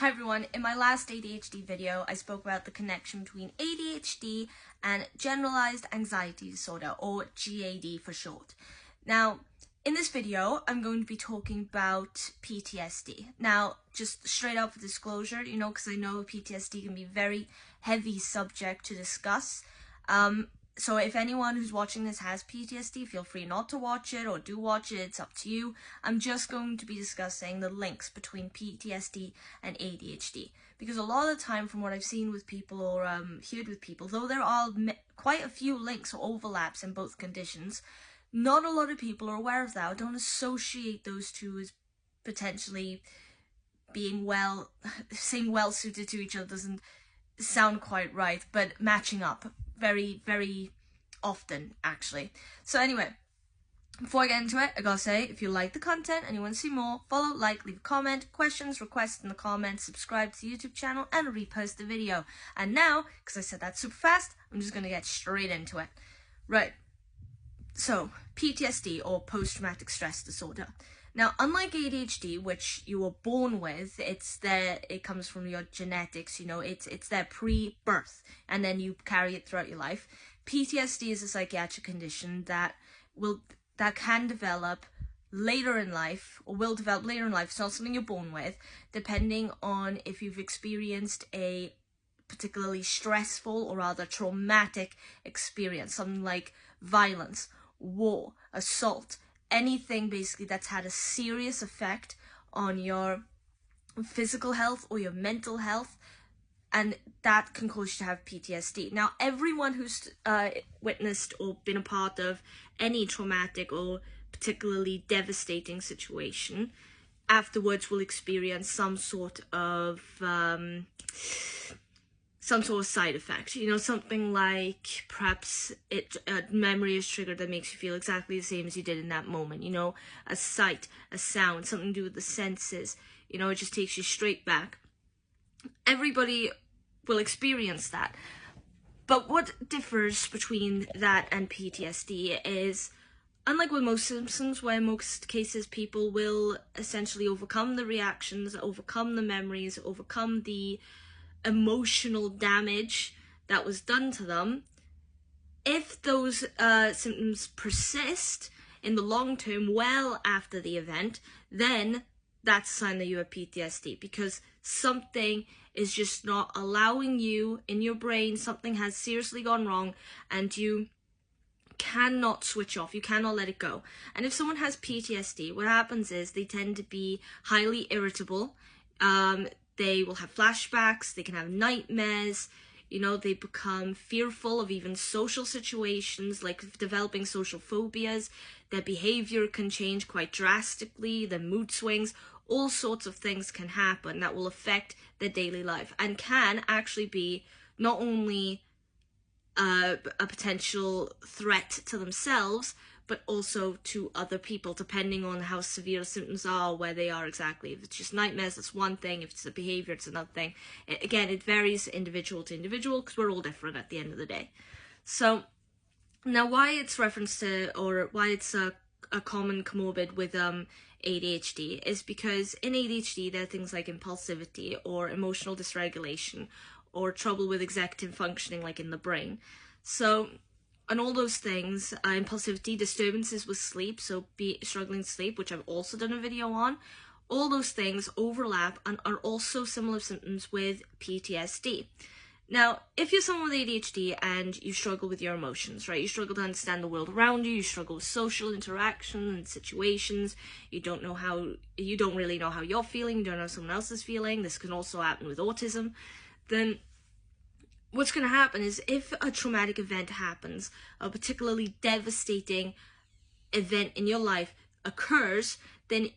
Hi everyone, in my last ADHD video, I spoke about the connection between ADHD and Generalized Anxiety Disorder, or GAD for short. Now, in this video, I'm going to be talking about PTSD. Now, just straight up disclosure, because I know PTSD can be a very heavy subject to discuss. So if anyone who's watching this has PTSD, feel free not to watch it or do watch it, it's up to you. I'm just going to be discussing the links between PTSD and ADHD. Because a lot of the time from what I've seen with people or heard with people, though there are quite a few links or overlaps in both conditions, not a lot of people are aware of that or don't associate those two as potentially being saying well suited to each other doesn't sound quite right, but matching up very, very often, actually. So anyway, before I get into it, I gotta say, if you like the content and you want to see more, follow, like, leave a comment, questions, requests in the comments, subscribe to the YouTube channel, and repost the video. And now, because I said that super fast, I'm just gonna get straight into it. Right, so PTSD, or post-traumatic stress disorder. Now, unlike ADHD, which you were born with, it comes from your genetics, it's there pre-birth, and then you carry it throughout your life. PTSD is a psychiatric condition that can develop later in life, or will develop later in life. It's not something you're born with, depending on if you've experienced a particularly stressful or rather traumatic experience, something like violence, war, assault, anything basically that's had a serious effect on your physical health or your mental health, and that can cause you to have PTSD. Now, everyone who's witnessed or been a part of any traumatic or particularly devastating situation afterwards will experience some sort of side effect, something like perhaps a memory is triggered that makes you feel exactly the same as you did in that moment, a sight, a sound, something to do with the senses, it just takes you straight back. Everybody will experience that. But what differs between that and PTSD is, unlike with most symptoms, where in most cases people will essentially overcome the reactions, overcome the memories, overcome the emotional damage that was done to them, if those symptoms persist in the long term well after the event, then that's a sign that you have PTSD, because something is just not allowing you in your brain, something has seriously gone wrong, and you cannot switch off, you cannot let it go. And if someone has PTSD, what happens is they tend to be highly irritable, they will have flashbacks, they can have nightmares, they become fearful of even social situations, like developing social phobias. Their behavior can change quite drastically, their mood swings, all sorts of things can happen that will affect their daily life and can actually be not only a potential threat to themselves, but also to other people, depending on how severe the symptoms are, where they are exactly. If it's just nightmares, that's one thing. If it's a behavior, it's another thing. It varies individual to individual, because we're all different at the end of the day. So now, why it's referenced to, or why it's a common comorbid with ADHD is because in ADHD there are things like impulsivity or emotional dysregulation or trouble with executive functioning, like in the brain. So, and all those things, impulsivity, disturbances with sleep, so struggling to sleep, which I've also done a video on, all those things overlap and are also similar symptoms with PTSD. Now, if you're someone with ADHD and you struggle with your emotions, right, you struggle to understand the world around you, you struggle with social interaction and situations, you don't really know how you're feeling, you don't know how someone else is feeling, this can also happen with autism, then what's going to happen is if a traumatic event happens, a particularly devastating event in your life occurs, then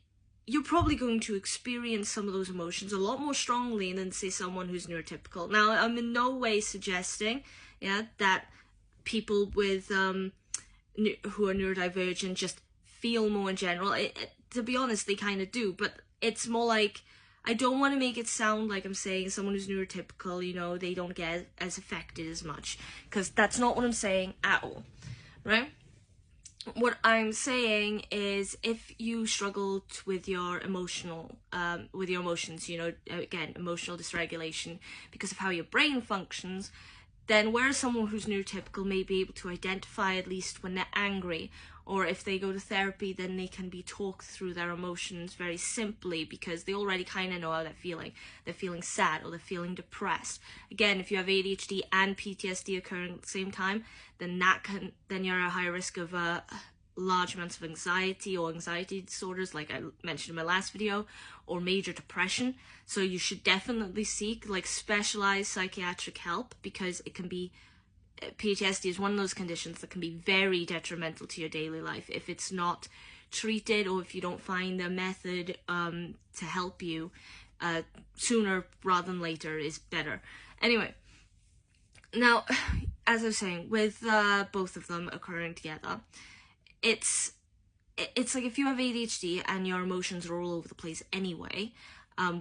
you're probably going to experience some of those emotions a lot more strongly than, say, someone who's neurotypical. Now, I'm in no way suggesting, that people with who are neurodivergent just feel more in general. To be honest, they kind of do, but it's more like, I don't want to make it sound like I'm saying someone who's neurotypical, they don't get as affected as much, because that's not what I'm saying at all, right? what I'm saying is, if you struggle with your emotions, you know, again, emotional dysregulation because of how your brain functions, then whereas someone who's neurotypical may be able to identify at least when they're angry, or if they go to therapy, then they can be talked through their emotions very simply because they already kind of know how they're feeling. They're feeling sad or they're feeling depressed. Again, if you have ADHD and PTSD occurring at the same time, then you're at a high risk of large amounts of anxiety or anxiety disorders, like I mentioned in my last video, or major depression. So you should definitely seek like specialized psychiatric help, because it can be, PTSD is one of those conditions that can be very detrimental to your daily life if it's not treated, or if you don't find a method to help you sooner rather than later is better. Anyway, now, as I was saying, with both of them occurring together, it's like if you have ADHD and your emotions are all over the place anyway,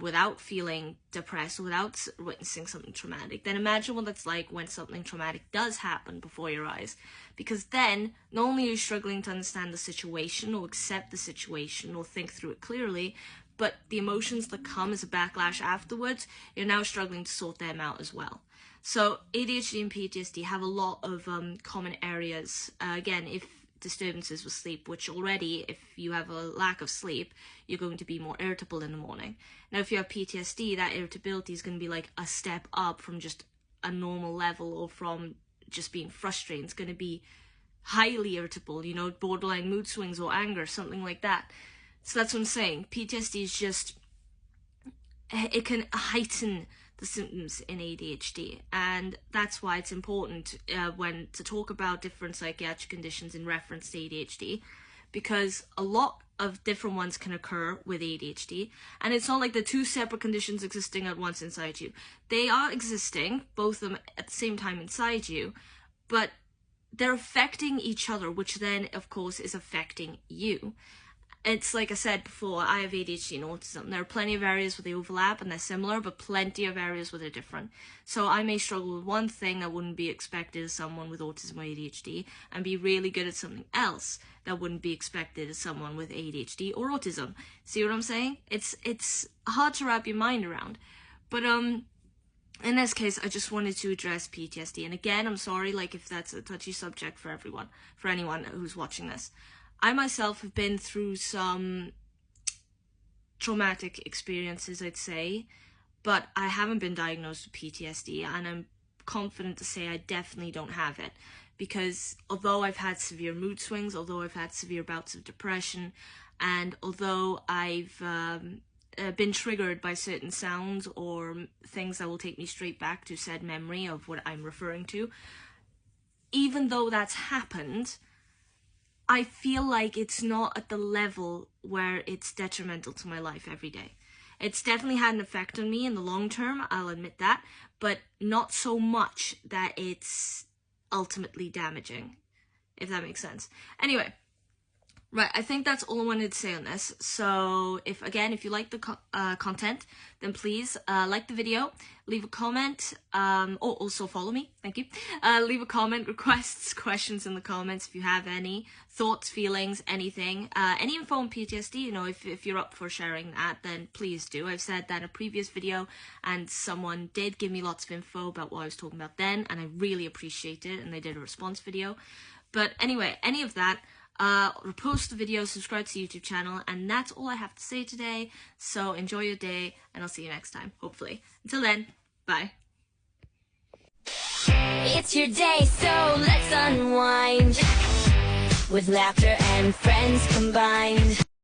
without feeling depressed, without witnessing something traumatic, then imagine what that's like when something traumatic does happen before your eyes. Because then, not only are you struggling to understand the situation or accept the situation or think through it clearly, but the emotions that come as a backlash afterwards, you're now struggling to sort them out as well. So ADHD and PTSD have a lot of common areas. Again, if disturbances with sleep, which already, if you have a lack of sleep, you're going to be more irritable in the morning. Now, if you have PTSD, that irritability is going to be like a step up from just a normal level, or from just being frustrated. It's going to be highly irritable, you know, borderline mood swings or anger, something like that. So that's what I'm saying. PTSD is just, it can heighten the symptoms in ADHD, and that's why it's important when to talk about different psychiatric conditions in reference to ADHD, because a lot of different ones can occur with ADHD, and it's not like the two separate conditions existing at once inside you. They are existing, both of them at the same time inside you, but they're affecting each other, which then, of course, is affecting you. It's like I said before, I have ADHD and autism. There are plenty of areas where they overlap and they're similar, but plenty of areas where they're different. So I may struggle with one thing that wouldn't be expected as someone with autism or ADHD, and be really good at something else that wouldn't be expected as someone with ADHD or autism. See what I'm saying? It's hard to wrap your mind around. But in this case, I just wanted to address PTSD. And again, I'm sorry, like, if that's a touchy subject for anyone who's watching this. I myself have been through some traumatic experiences, I'd say, but I haven't been diagnosed with PTSD, and I'm confident to say I definitely don't have it, because although I've had severe mood swings, although I've had severe bouts of depression, and although I've been triggered by certain sounds or things that will take me straight back to said memory of what I'm referring to, even though that's happened, I feel like it's not at the level where it's detrimental to my life every day. It's definitely had an effect on me in the long term, I'll admit that, but not so much that it's ultimately damaging, if that makes sense. Anyway, right, I think that's all I wanted to say on this. So if you like the content, then please like the video, leave a comment, or also follow me, thank you. Leave a comment, requests, questions in the comments if you have any, thoughts, feelings, anything. Any info on PTSD, you know, if you're up for sharing that, then please do. I've said that in a previous video, and someone did give me lots of info about what I was talking about then, and I really appreciate it, and they did a response video. But anyway, any of that, repost the video, subscribe to the YouTube channel, and that's all I have to say today. So enjoy your day, and I'll see you next time, hopefully. Until then, bye. It's your day, so let's unwind with laughter and friends combined.